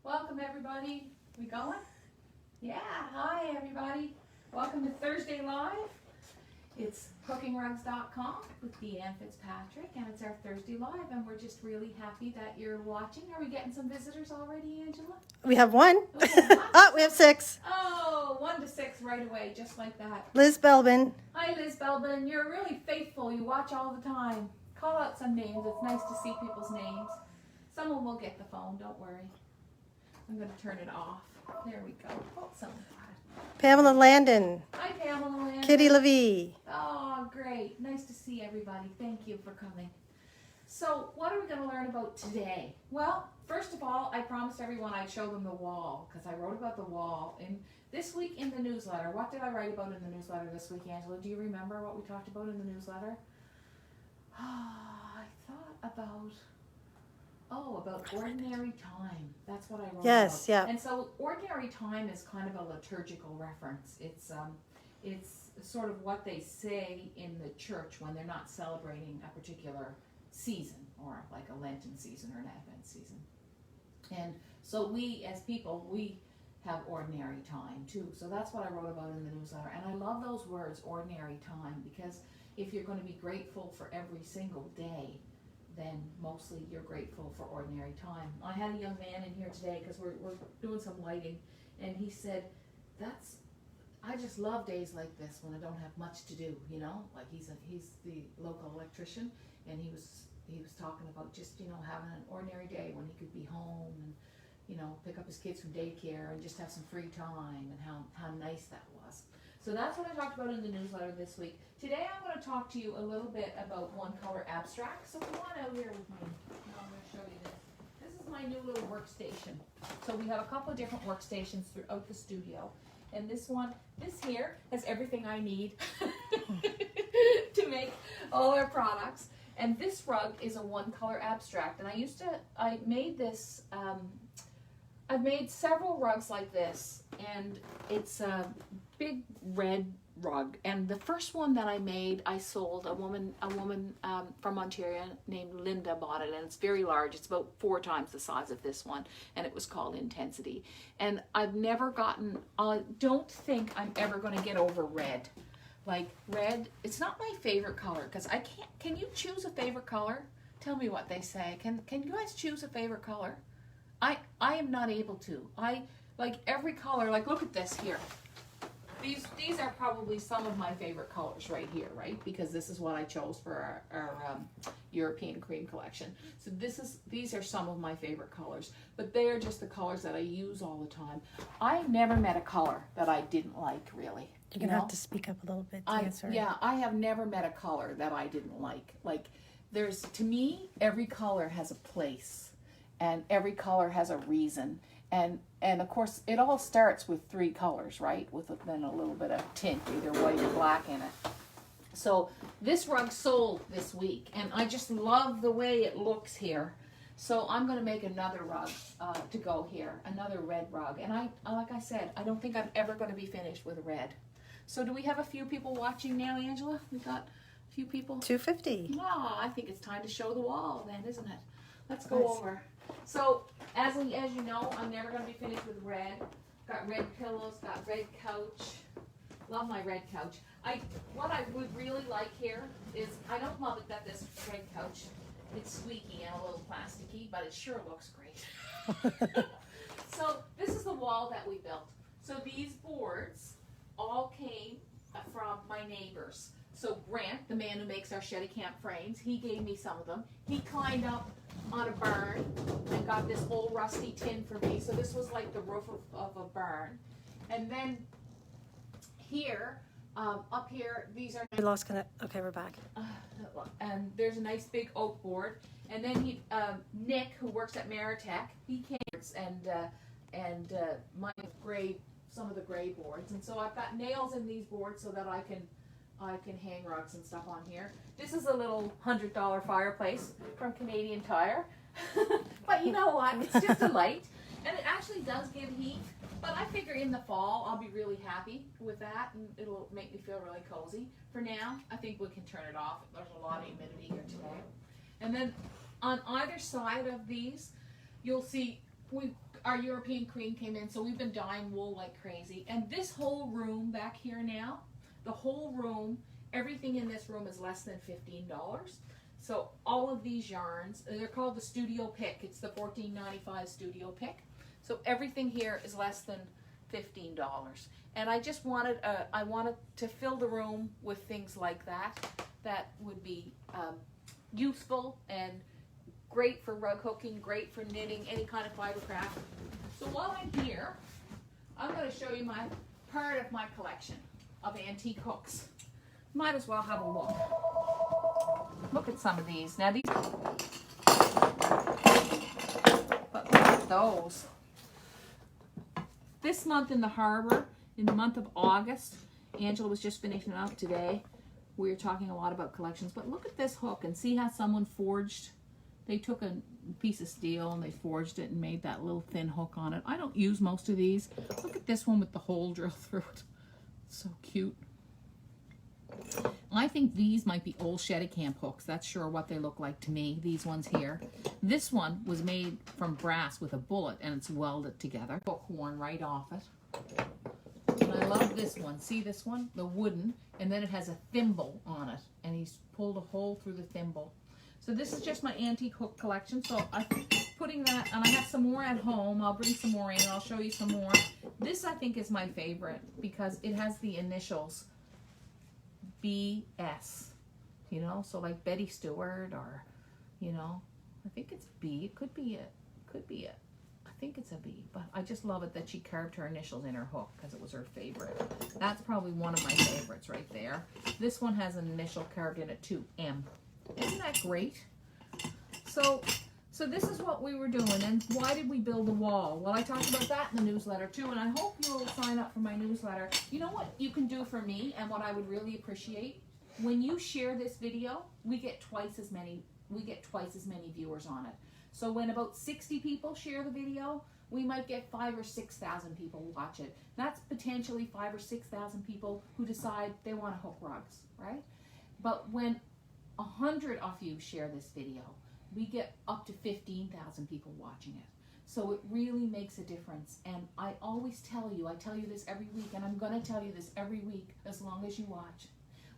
Welcome everybody. We going? Yeah, hi everybody. Welcome to Thursday Live. It's cookingrugs.com with Deanne Fitzpatrick, and it's our Thursday Live, and we're just really happy that you're watching. Are we getting some visitors already, Angela? We have one. Oh, We have 6. Oh, 1 to 6 right away, just like that. Liz Belbin. Hi Liz Belbin, you're really faithful. You watch all the time. Call out some names. It's nice to see people's names. Someone will get the phone, don't worry. I'm going to turn it off. There we go. Oh, someone got it. Pamela Landon. Hi, Pamela Landon. Kitty Levy. Oh, great. Nice to see everybody. Thank you for coming. So, what are we going to learn about today? Well, first of all, I promised everyone I'd show them the wall, because I wrote about the wall. And this week in the newsletter, what did I write about in the newsletter this week, Angela? Do you remember what we talked about in the newsletter? I thought about ordinary time. That's what I wrote Yes, about. yeah. And so ordinary time is kind of a liturgical reference. It's sort of what they say in the church when they're not celebrating a particular season, or like a Lenten season or an Advent season. And so we as people, we have ordinary time too. So that's what I wrote about in the newsletter. And I love those words, ordinary time, because if you're going to be grateful for every single day, then mostly you're grateful for ordinary time. I had a young man in here today because we're doing some lighting, and he said, I just love days like this when I don't have much to do, you know? Like he's the local electrician, and he was talking about just, you know, having an ordinary day when he could be home and, you know, pick up his kids from daycare and just have some free time, and how nice that was. So that's what I talked about in the newsletter this week. Today I'm going to talk to you a little bit about one color abstract. So come on out here with me. Now I'm going to show you this. This is my new little workstation. So we have a couple of different workstations throughout the studio. And this here has everything I need to make all our products. And this rug is a one color abstract. And I made this, I've made several rugs like this. And it's a big red rug, and the first one that I made, I sold. A woman from Ontario named Linda bought it, and it's very large. It's about 4 times the size of this one, and it was called Intensity. And I've never gotten, I don't think I'm ever going to get over red. Like red, it's not my favorite color, because I can't. Can you choose a favorite color? Tell me what they say. Can you guys choose a favorite color? I am not able to. I like every color. Like look at this here. These are probably some of my favorite colors right here, right? Because this is what I chose for our European cream collection. So these are some of my favorite colors, but they are just the colors that I use all the time. I never met a color that I didn't like, really. You're going to have to speak up a little bit to answer. Yeah, I have never met a color that I didn't like. Like to me, every color has a place, and every color has a reason. And of course, it all starts with 3 colors, right? With then a little bit of tint, either white or black in it. So this rug sold this week, and I just love the way it looks here. So I'm going to make another rug to go here, another red rug. And like I said, I don't think I'm ever going to be finished with red. So do we have a few people watching now, Angela? We got a few people? 250. Oh, I think it's time to show the wall then, isn't it? Let's go over. So, as you know, I'm never going to be finished with red. Got red pillows, got red couch. Love my red couch. What I would really like here is, I don't love it that this red couch, it's squeaky and a little plasticky, but it sure looks great. So, this is the wall that we built. So, these boards all came from my neighbors. So Grant, the man who makes our Shetty Camp frames, he gave me some of them. He climbed up on a barn and got this old rusty tin for me. So this was like the roof of a barn. And then here, up here, these are... We lost connect. Okay, we're back. And there's a nice big oak board. And then Nick, who works at Meritech, he came and my some of the gray boards. And so I've got nails in these boards so that I can hang rugs and stuff on here. This is a little $100 fireplace from Canadian Tire. But you know what? It's just a light. And it actually does give heat. But I figure in the fall I'll be really happy with that, and it'll make me feel really cozy. For now, I think we can turn it off. There's a lot of humidity here today. And then on either side of these, you'll see our European queen came in, so we've been dyeing wool like crazy. And this whole room back here now, the whole room, everything in this room is less than $15. So all of these yarns, they're called the Studio Pick. It's the $14.95 Studio Pick. So everything here is less than $15. And I just wanted, I wanted to fill the room with things like that, that would be useful and great for rug hooking, great for knitting, any kind of fiber craft. So while I'm here, I'm going to show you my part of my collection of antique hooks. Might as well have a look. Look at some of these. Now these, but look at those. This month in the harbor, in the month of August, Angela was just finishing up today. We were talking a lot about collections, but look at this hook and see how someone forged. They took a piece of steel and they forged it and made that little thin hook on it. I don't use most of these. Look at this one with the hole drilled through it. So cute. I think these might be old Shedicamp hooks. That's sure what they look like to me, these ones here. This one was made from brass with a bullet and it's welded together. Hook worn right off it. And I love this one. See this one? The wooden, and then it has a thimble on it, and he's pulled a hole through the thimble. So this is just my antique hook collection. So I'm putting that, and I have some more at home. I'll bring some more in. I'll show you some more. This I think is my favorite because it has the initials BS, you know, so like Betty Stewart, or, you know, I think it's B. It could be it. Could be it. I think it's a B, but I just love it that she carved her initials in her hook because it was her favorite. That's probably one of my favorites right there. This one has an initial carved in it too, M. Isn't that great? So this is what we were doing, and why did we build a wall? Well, I talked about that in the newsletter too, and I hope you'll sign up for my newsletter. You know what you can do for me, and what I would really appreciate? When you share this video, we get twice as many viewers on it. So when about 60 people share the video, we might get 5,000 or 6,000 people watch it. That's potentially 5,000 or 6,000 people who decide they want to hook rugs, right? But when 100 of you share this video, we get up to 15,000 people watching it. So it really makes a difference. And I always tell you, I tell you this every week, and I'm going to tell you this every week as long as you watch.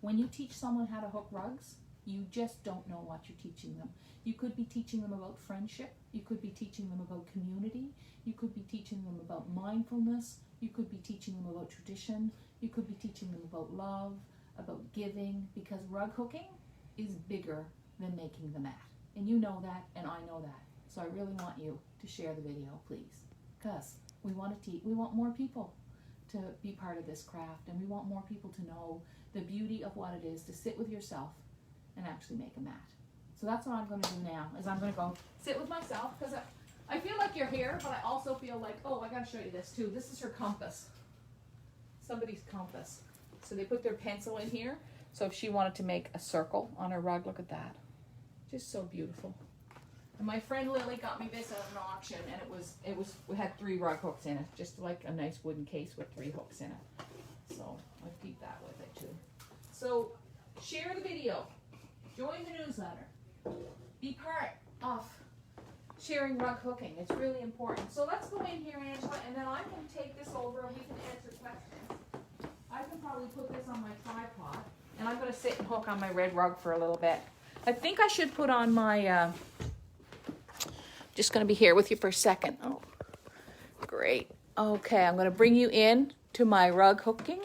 When you teach someone how to hook rugs, you just don't know what you're teaching them. You could be teaching them about friendship. You could be teaching them about community. You could be teaching them about mindfulness. You could be teaching them about tradition. You could be teaching them about love, about giving, because rug hooking is bigger than making the mat. And you know that, and I know that. So I really want you to share the video, please, because we want to we want more people to be part of this craft, and we want more people to know the beauty of what it is to sit with yourself and actually make a mat. So that's what I'm going to do now, is I'm going to go sit with myself, because I feel like you're here, but I also feel like, oh, I got to show you this too. This is her compass. Somebody's compass. So they put their pencil in here. So if she wanted to make a circle on her rug, look at that. Just so beautiful. And my friend Lily got me this at an auction, and it had 3 rug hooks in it, just like a nice wooden case with 3 hooks in it. So I keep that with it too. So share the video, join the newsletter, be part of sharing rug hooking. It's really important. So let's go in here, Angela, and then I can take this over and we can answer questions. I can probably put this on my tripod, and I'm going to sit and hook on my red rug for a little bit. I think I should put on my, just going to be here with you for a second. Oh, great. Okay, I'm going to bring you in to my rug hooking,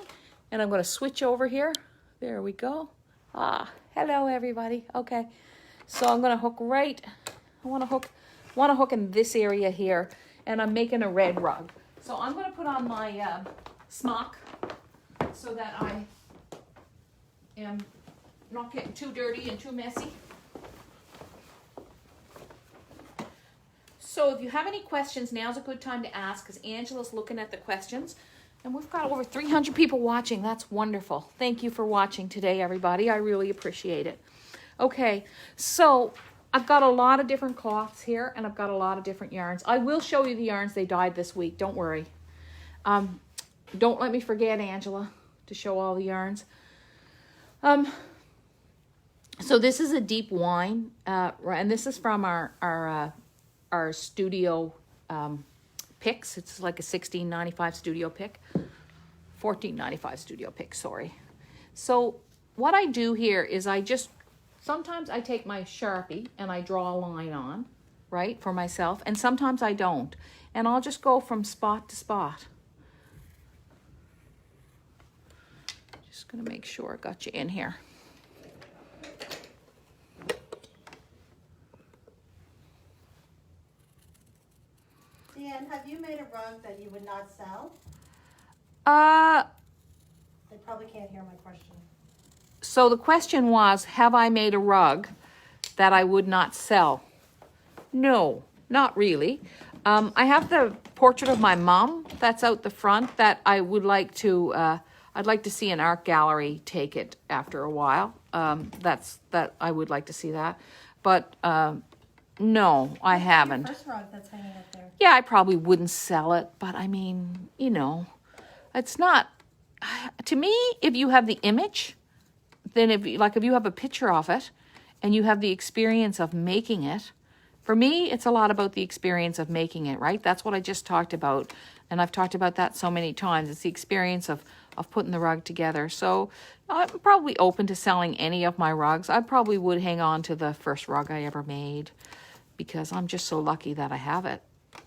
and I'm going to switch over here. There we go. Ah, hello everybody. Okay, so I'm going to hook right, I want to hook in this area here, and I'm making a red rug. So I'm going to put on my smock so that I am not getting too dirty and too messy. So if you have any questions, now's a good time to ask, because Angela's looking at the questions. And we've got over 300 people watching. That's wonderful. Thank you for watching today, everybody. I really appreciate it. Okay, so I've got a lot of different cloths here, and I've got a lot of different yarns. I will show you the yarns they dyed this week. Don't worry. Don't let me forget, Angela, to show all the yarns. So this is a deep wine, and this is from our studio picks. It's like a $16.95 studio pick. $14.95 studio pick, sorry. So what I do here is sometimes I take my Sharpie and I draw a line on, right, for myself, and sometimes I don't. And I'll just go from spot to spot. Just gonna make sure I got you in here. Deanne, have you made a rug that you would not sell? They probably can't hear my question. So the question was, have I made a rug that I would not sell? No, not really. I have the portrait of my mom that's out the front that I would like to, I'd like to see an art gallery take it after a while. I would like to see that. But no, I haven't. First rug that's hanging up there. Yeah, I probably wouldn't sell it, but I mean, you know, it's not, to me, if you have the image, then if you have a picture of it and you have the experience of making it, for me, it's a lot about the experience of making it, right? That's what I just talked about. And I've talked about that so many times. It's the experience of putting the rug together. So I'm probably open to selling any of my rugs. I probably would hang on to the first rug I ever made because I'm just so lucky that I have it,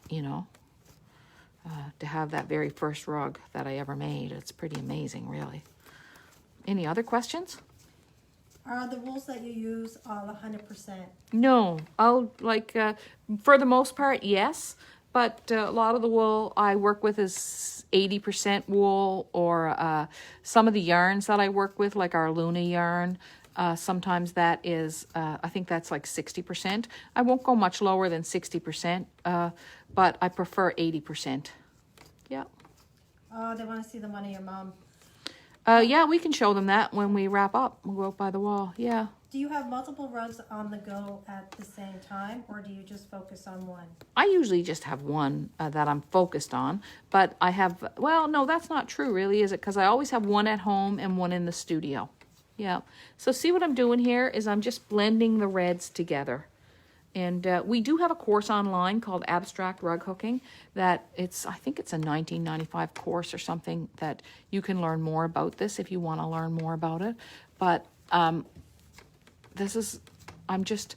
you know, to have that very first rug that I ever made. It's pretty amazing, really. Any other questions? Are the wools that you use all 100%? No, for the most part, yes. But a lot of the wool I work with is 80% wool, or some of the yarns that I work with, like our Luna yarn, sometimes that is, I think that's like 60%. I won't go much lower than 60%, but I prefer 80%. Yeah. Oh, they want to see the one of your mom. Yeah, we can show them that when we wrap up. We'll go up by the wall, yeah. Do you have multiple rugs on the go at the same time, or do you just focus on one? I usually just have one that I'm focused on, but I have, well, no, that's not true really, is it? Because I always have one at home and one in the studio. Yeah, so see what I'm doing here is I'm just blending the reds together. And we do have a course online called Abstract Rug Hooking that I think it's a $19.95 course or something that you can learn more about this if you want to learn more about it. But I'm just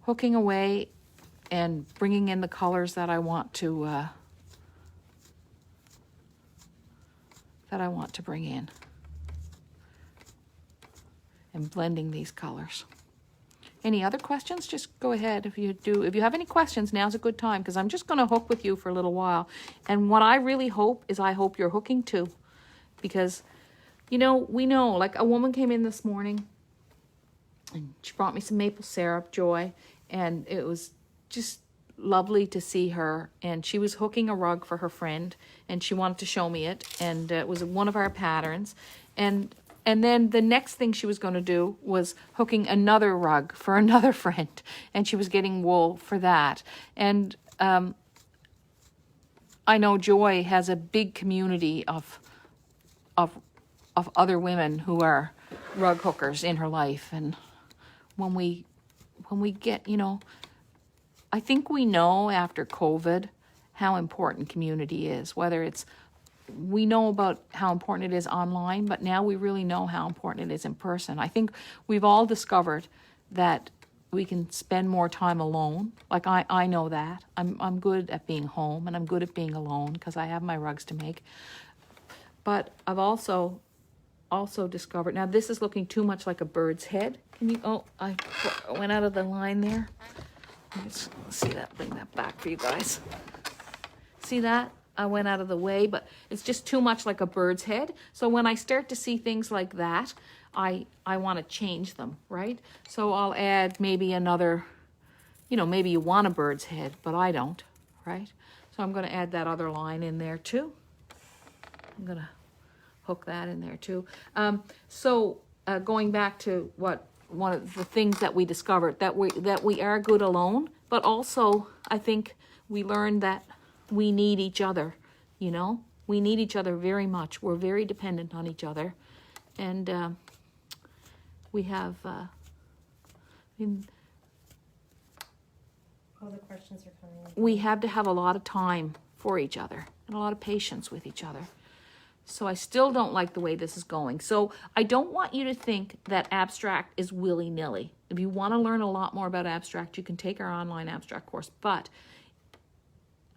hooking away and bringing in the colors that I want to bring in and blending these colors. Any other questions? Just go ahead if you do. If you have any questions, now's a good time because I'm just going to hook with you for a little while. And what I really hope is I hope you're hooking too. Because, you know, we know, like a woman came in this morning and she brought me some maple syrup, Joy, and it was just lovely to see her. And she was hooking a rug for her friend and she wanted to show me it. And it was one of our patterns. And then the next thing she was going to do was hooking another rug for another friend. And she was getting wool for that. And I know Joy has a big community of other women who are rug hookers in her life. And when we get, you know, I think we know after COVID how important community is, we know about how important it is online, but now we really know how important it is in person. I think we've all discovered that we can spend more time alone. Like I know that. I'm good at being home and I'm good at being alone because I have my rugs to make. But I've also discovered, now this is looking too much like a bird's head. I went out of the line there. Let's see that, bring that back for you guys. See that? I went out of the way, but it's just too much like a bird's head. So when I start to see things like that, I want to change them, right? So I'll add maybe another, you know, maybe you want a bird's head, but I don't, right? So I'm going to add that other line in there too. I'm going to hook that in there too. Going back to one of the things that we discovered, that we are good alone, but also I think we learned that we need each other, you know? We need each other very much. We're very dependent on each other. And we have... Oh, the questions are coming in. we have to have a lot of time for each other and a lot of patience with each other. So I still don't like the way this is going. So I don't want you to think that abstract is willy-nilly. If you want to learn a lot more about abstract, you can take our online abstract course. But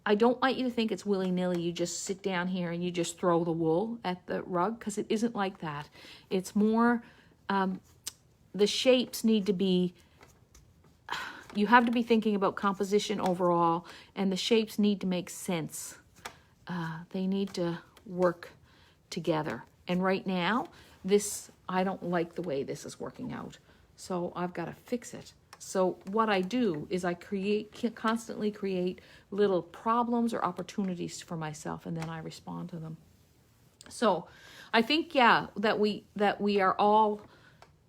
I don't want you to think it's willy-nilly. You just sit down here and you just throw the wool at the rug, because it isn't like that. It's more, the shapes need to be, you have to be thinking about composition overall, and the shapes need to make sense. They need to work together. And right now, I don't like the way this is working out. So I've got to fix it. So what I do is I constantly create little problems or opportunities for myself, and then I respond to them. So I think, yeah, that we are all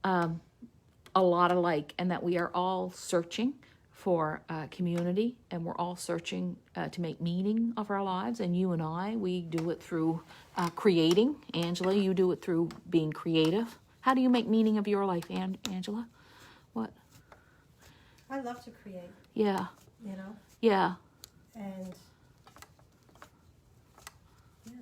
a lot alike, and that we are all searching for community, and we're all searching to make meaning of our lives. And you and I, we do it through creating. Angela, you do it through being creative. How do you make meaning of your life, Angela? What? I love to create. Yeah. You know? Yeah. And yeah.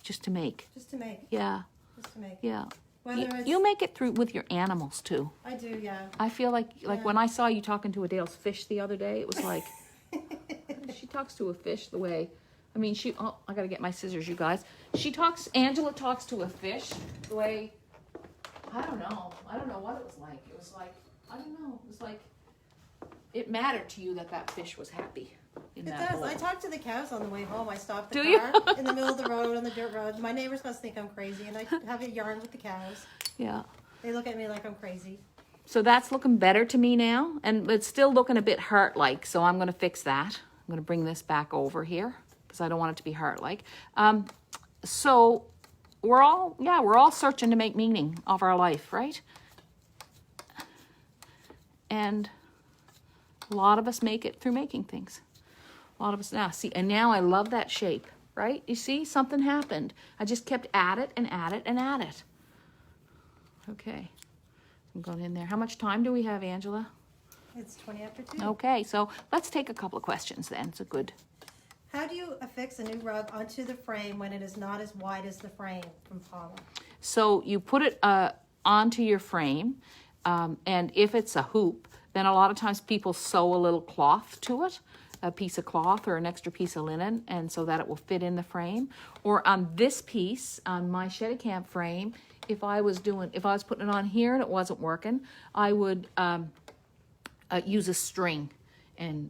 Just to make. Just to make. Yeah. Just to make. Yeah. Whether it's, You make it through with your animals too. I do, yeah. I feel like Yeah. when I saw you talking to Adele's fish the other day, it was like, she talks to a fish the way, I mean, I gotta get my scissors, you guys. Angela talks to a fish the way, I don't know what it was like. It was like, I don't know, it was like, it mattered to you that fish was happy. It does. I talk to the cows on the way home. I stop the Do car in the middle of the road on the dirt road. My neighbors must think I'm crazy, and I have a yarn with the cows. Yeah. They look at me like I'm crazy. So that's looking better to me now, and it's still looking a bit heart-like, so I'm going to fix that. I'm going to bring this back over here, because I don't want it to be heart-like. So we're all searching to make meaning of our life, right? And a lot of us make it through making things. A lot of us now. See, and now I love that shape, right? You see, something happened. I just kept at it and at it and at it. Okay. I'm going in there. How much time do we have, Angela? It's 20 after 2. Okay, so let's take a couple of questions then. It's a good. How do you affix a new rug onto the frame when it is not as wide as the frame? From Paula. So you put it onto your frame, and if it's a hoop, then a lot of times people sew a little cloth to it, a piece of cloth or an extra piece of linen, and so that it will fit in the frame. Or on this piece, on my Shed Camp frame, if I was putting it on here and it wasn't working, I would use a string and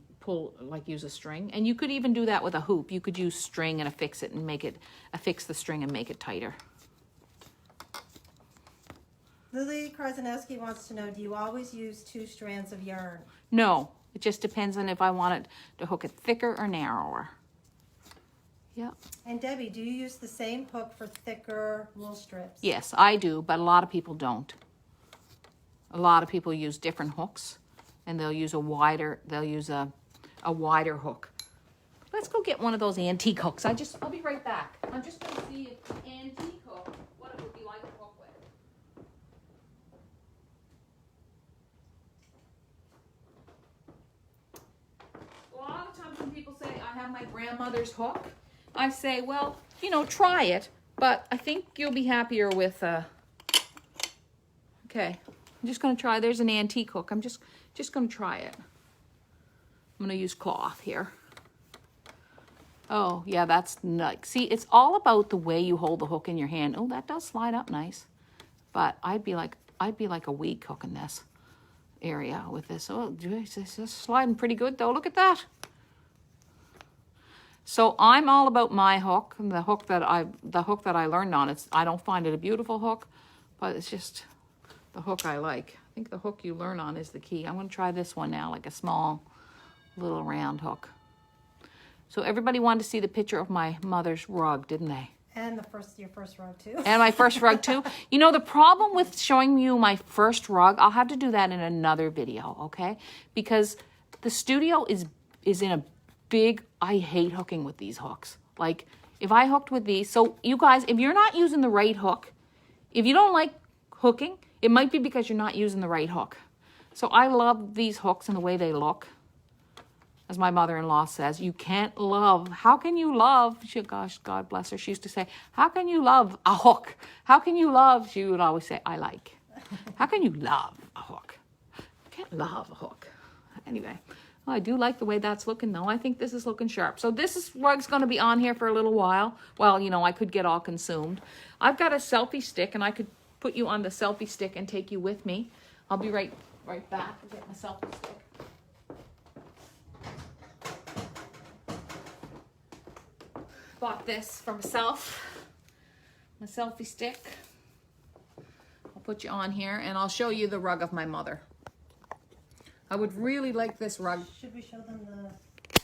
use a string. And you could even do that with a hoop. You could use string and affix it and affix the string and make it tighter. Lily Krasinski wants to know, do you always use 2 strands of yarn? No, it just depends on if I want it to hook it thicker or narrower. Yeah. And Debbie, do you use the same hook for thicker wool strips? Yes, I do, but a lot of people don't. A lot of people use different hooks, and they'll use a wider hook. Let's go get one of those antique hooks. I'll be right back. I'm just going to see if the antique hook, what it would be like to hook with. A lot of times when people say, I have my grandmother's hook, I say, well, try it, but I think you'll be happier with, okay, I'm just going to try, there's an antique hook. I'm just going to try it. I'm going to use cloth here. Oh, yeah, that's nice. See, it's all about the way you hold the hook in your hand. Oh, that does slide up nice. But I'd be like a weak hook in this area with this. Oh, this is sliding pretty good though. Look at that. So I'm all about my hook, and the hook that I learned on. I don't find it a beautiful hook, but it's just the hook I like. I think the hook you learn on is the key. I'm going to try this one now, like a small little round hook. So everybody wanted to see the picture of my mother's rug, didn't they? And your first rug too. And my first rug too. The problem with showing you my first rug, I'll have to do that in another video, okay? Because the studio is in a big, I hate hooking with these hooks. Like, if I hooked with these, so you guys, if you're not using the right hook, if you don't like hooking, it might be because you're not using the right hook. So I love these hooks and the way they look. as my mother-in-law says, you can't love. How can you love? Gosh, God bless her. She used to say, how can you love a hook? How can you love? She would always say, I like. How can you love a hook? You can't love a hook. Anyway, well, I do like the way that's looking though. I think this is looking sharp. So rug's going to be on here for a little while. Well, I could get all consumed. I've got a selfie stick, and I could put you on the selfie stick and take you with me. I'll be right back and get my selfie stick. Bought this for myself, my selfie stick. I'll put you on here and I'll show you the rug of my mother. I would really like this rug. Should we show them the...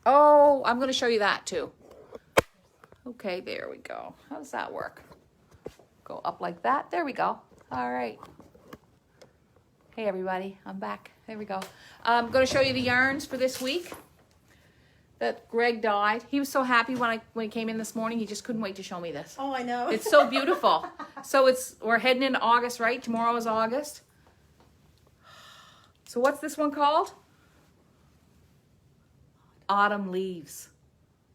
Oh, I'm going to show you that too. Okay, there we go. How does that work? Go up like that. There we go. All right. Hey everybody, I'm back. There we go. I'm going to show you the yarns for this week that Greg dyed. He was so happy when he came in this morning. He just couldn't wait to show me this. Oh, I know. It's so beautiful. So we're heading into August, right? Tomorrow is August. So what's this one called? Autumn Leaves.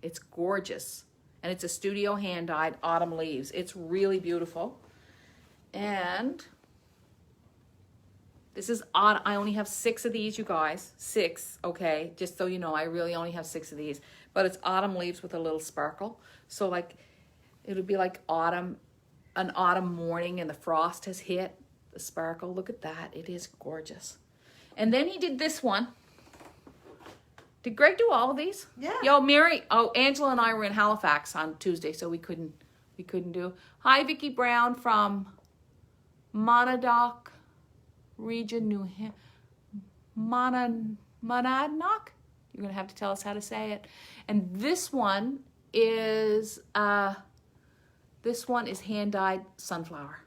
It's gorgeous. And it's a studio hand-dyed autumn leaves. It's really beautiful. And this is odd. I only have 6 of these, you guys. 6, okay? Just so you know, I really only have 6 of these. But it's autumn leaves with a little sparkle. So like, it would be like an autumn morning and the frost has hit. The sparkle, look at that. It is gorgeous. And then he did this one. Did Greg do all of these? Yeah. Angela and I were in Halifax on Tuesday, so we couldn't do. Hi, Vicki Brown from Monadnock region, New Hampshire. Monadnock? You're going to have to tell us how to say it. And this one is hand-dyed sunflower.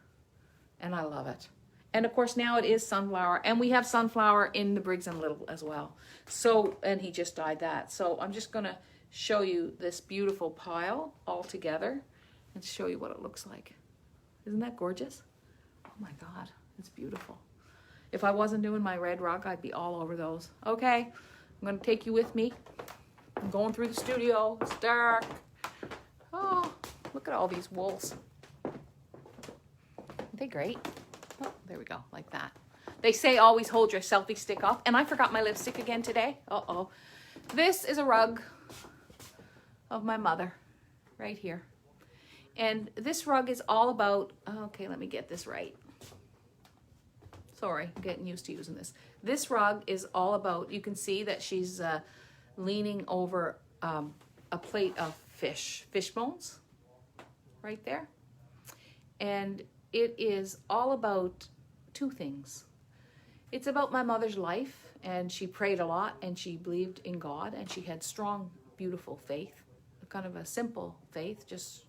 And I love it. And of course now it is sunflower. And we have sunflower in the Briggs & Little as well. So, and he just dyed that. So I'm just going to show you this beautiful pile all together and show you what it looks like. Isn't that gorgeous? Oh my God, it's beautiful. If I wasn't doing my red rug, I'd be all over those. Okay, I'm going to take you with me. I'm going through the studio. It's dark. Oh, look at all these wools. Aren't they great? Oh, there we go, like that. They say always hold your selfie stick up. And I forgot my lipstick again today. Uh-oh. This is a rug of my mother right here. And this rug is all about, okay, let me get this right. Sorry, I'm getting used to using this. This rug is all about, you can see that she's leaning over a plate of fish bones right there. And it is all about 2 things. It's about my mother's life, and she prayed a lot, and she believed in God, and she had strong, beautiful faith, kind of a simple faith, just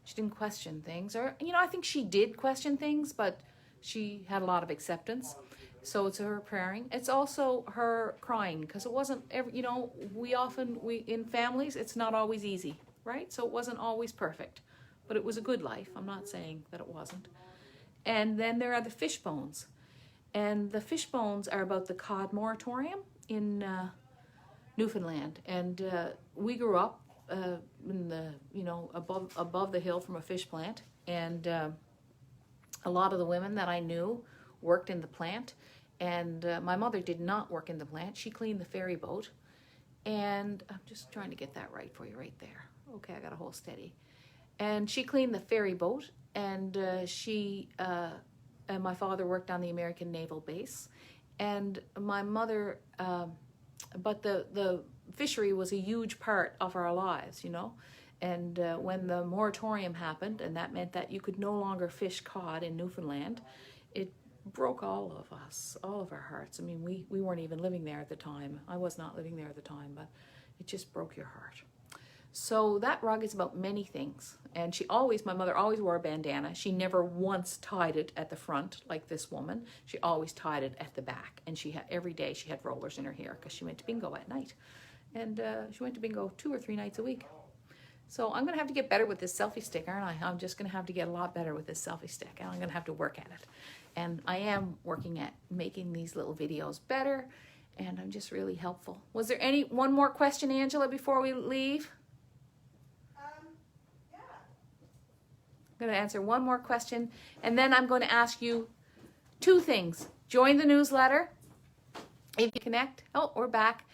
she didn't question things. Or, I think she did question things, but she had a lot of acceptance. So it's her praying. It's also her crying, because it wasn't ever, we in families, it's not always easy, right? So it wasn't always perfect, but it was a good life. I'm not saying that it wasn't. And then there are the fish bones. And the fish bones are about the cod moratorium in Newfoundland. And we grew up in the, above the hill from a fish plant. And a lot of the women that I knew worked in the plant. And my mother did not work in the plant. She cleaned the ferry boat. And I'm just trying to get that right for you right there. Okay, I got to hold steady. And she cleaned the ferry boat. And and my father worked on the American Naval Base. And my mother, but the fishery was a huge part of our lives, And when the moratorium happened, and that meant that you could no longer fish cod in Newfoundland, it broke all of us, all of our hearts. I mean, we weren't even living there at the time. I was not living there at the time, but it just broke your heart. So that rug is about many things. And my mother always wore a bandana. She never once tied it at the front like this woman. She always tied it at the back. And every day she had rollers in her hair because she went to bingo at night. And she went to bingo 2 or 3 nights a week. So I'm going to have to get better with this selfie stick, aren't I? I'm just going to have to get a lot better with this selfie stick. And I'm going to have to work at it. And I am working at making these little videos better And I'm just really helpful. Was there one more question, Angela, before we leave? Yeah. I'm going to answer one more question, and then I'm going to ask you 2 things. Join the newsletter if you connect. Oh, we're back.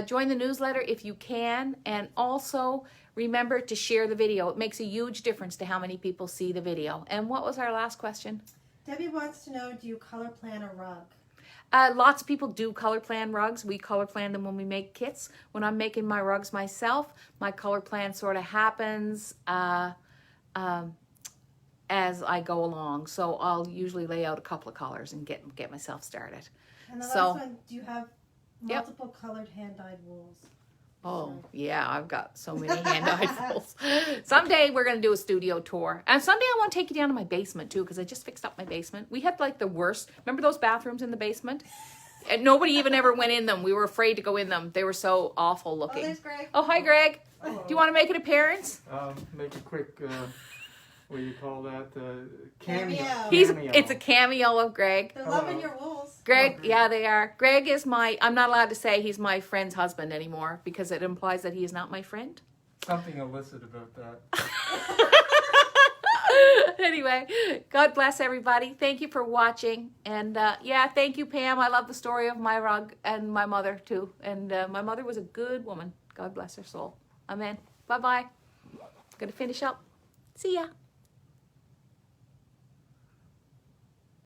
Join the newsletter if you can, and also remember to share the video. It makes a huge difference to how many people see the video. And what was our last question? Debbie wants to know, do you color plan a rug? Lots of people do color plan rugs. We color plan them when we make kits. When I'm making my rugs myself, my color plan sort of happens as I go along. So I'll usually lay out a couple of colors and get myself started. And the So- last one, do you have multiple colored hand-dyed wools? Oh, yeah, I've got so many hand-dyed wools. Someday we're going to do a studio tour. And someday I want to take you down to my basement, too, because I just fixed up my basement. We had, like, the worst. Remember those bathrooms in the basement? And nobody even ever went in them. We were afraid to go in them. They were so awful Oh, looking. there's Greg. Oh, hi, Greg. Hello. Do you want to make an appearance? Make a quick, what do you call that? Cameo. Cameo. It's a cameo of Greg. They're loving your wools. Greg, Okay. yeah, they are. Greg is I'm not allowed to say he's my friend's husband anymore because it implies that he is not my friend. Something illicit about that. Anyway, God bless everybody. Thank you for watching. And yeah, thank you, Pam. I love the story of my rug and my mother, too. And my mother was a good woman. God bless her soul. Amen. Bye-bye. Gonna finish up. See ya.